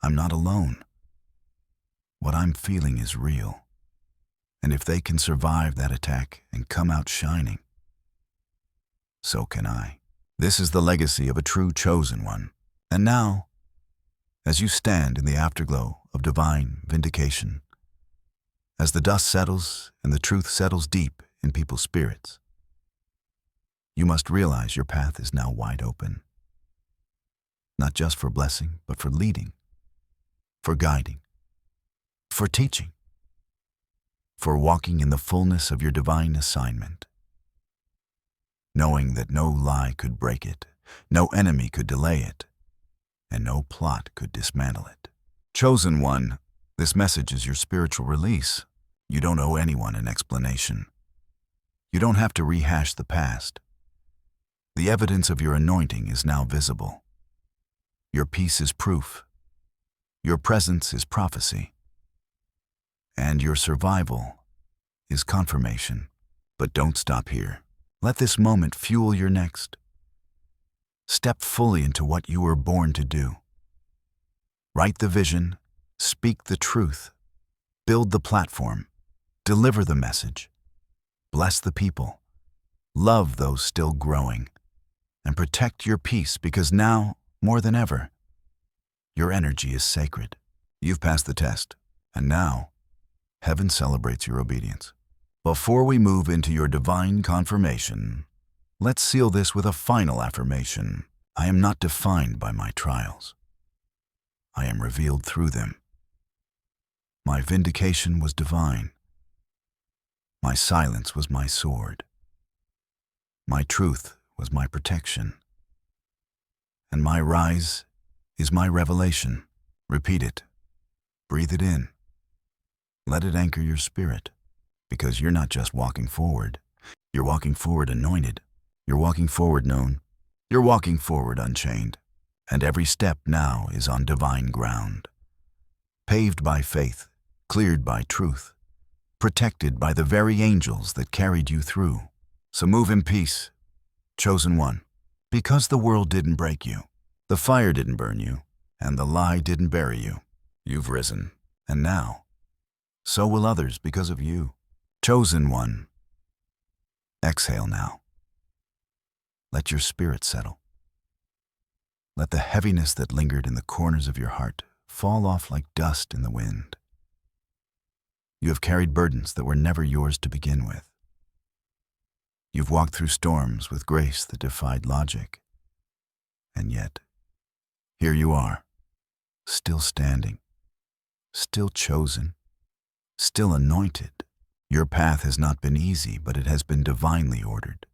[SPEAKER 1] I'm not alone. What I'm feeling is real. And if they can survive that attack and come out shining, so can I. This is the legacy of a true chosen one. And now, as you stand in the afterglow of divine vindication, as the dust settles and the truth settles deep in people's spirits, you must realize your path is now wide open. Not just for blessing, but for leading, for guiding, for teaching, for walking in the fullness of your divine assignment, knowing that no lie could break it, no enemy could delay it, and no plot could dismantle it. Chosen one, this message is your spiritual release. You don't owe anyone an explanation. You don't have to rehash the past. The evidence of your anointing is now visible. Your peace is proof. Your presence is prophecy. And your survival is confirmation. But don't stop here. Let this moment fuel your next. Step fully into what you were born to do. Write the vision, speak the truth, build the platform, deliver the message, bless the people, love those still growing, and protect your peace, because now, more than ever, your energy is sacred. You've passed the test, and now, heaven celebrates your obedience. Before we move into your divine confirmation, let's seal this with a final affirmation. I am not defined by my trials. I am revealed through them. My vindication was divine. My silence was my sword. My truth was my protection. And my rise is my revelation. Repeat it. Breathe it in. Let it anchor your spirit, because you're not just walking forward. You're walking forward anointed. You're walking forward known. You're walking forward unchained. And every step now is on divine ground. Paved by faith, cleared by truth, protected by the very angels that carried you through. So move in peace, chosen one, because the world didn't break you, the fire didn't burn you, and the lie didn't bury you. You've risen, and now, so will others because of you. Chosen one, exhale now. Let your spirit settle. Let the heaviness that lingered in the corners of your heart fall off like dust in the wind. You have carried burdens that were never yours to begin with. You've walked through storms with grace that defied logic. And yet, here you are, still standing, still chosen, still anointed. Your path has not been easy, but it has been divinely ordered.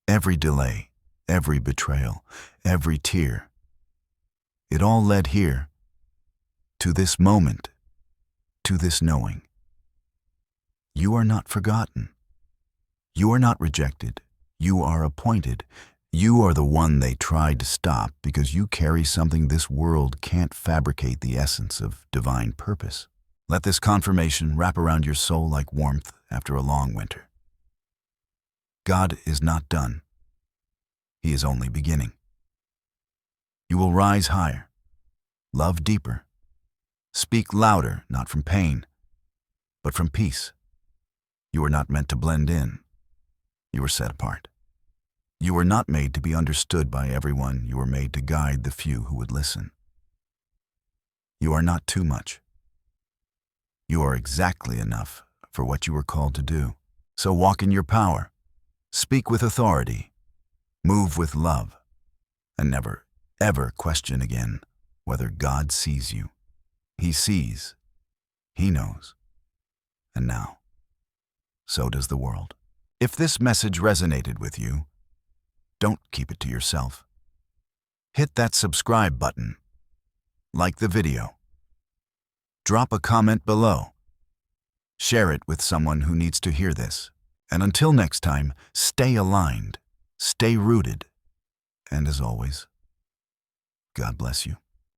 [SPEAKER 1] Every delay, every betrayal, every tear, it all led here, to this moment, to this knowing. You are not forgotten. You are not rejected. You are appointed. You are the one they tried to stop because you carry something this world can't fabricate, the essence of divine purpose. Let this confirmation wrap around your soul like warmth after a long winter. God is not done. He is only beginning. You will rise higher, love deeper, speak louder, not from pain, but from peace. You are not meant to blend in. You were set apart. You were not made to be understood by everyone. You were made to guide the few who would listen. You are not too much. You are exactly enough for what you were called to do. So walk in your power, speak with authority, move with love, and never, ever question again whether God sees you. He sees, He knows, and now, so does the world. If this message resonated with you, don't keep it to yourself. Hit that subscribe button, like the video, drop a comment below, share it with someone who needs to hear this. And until next time, stay aligned, stay rooted, and as always, God bless you.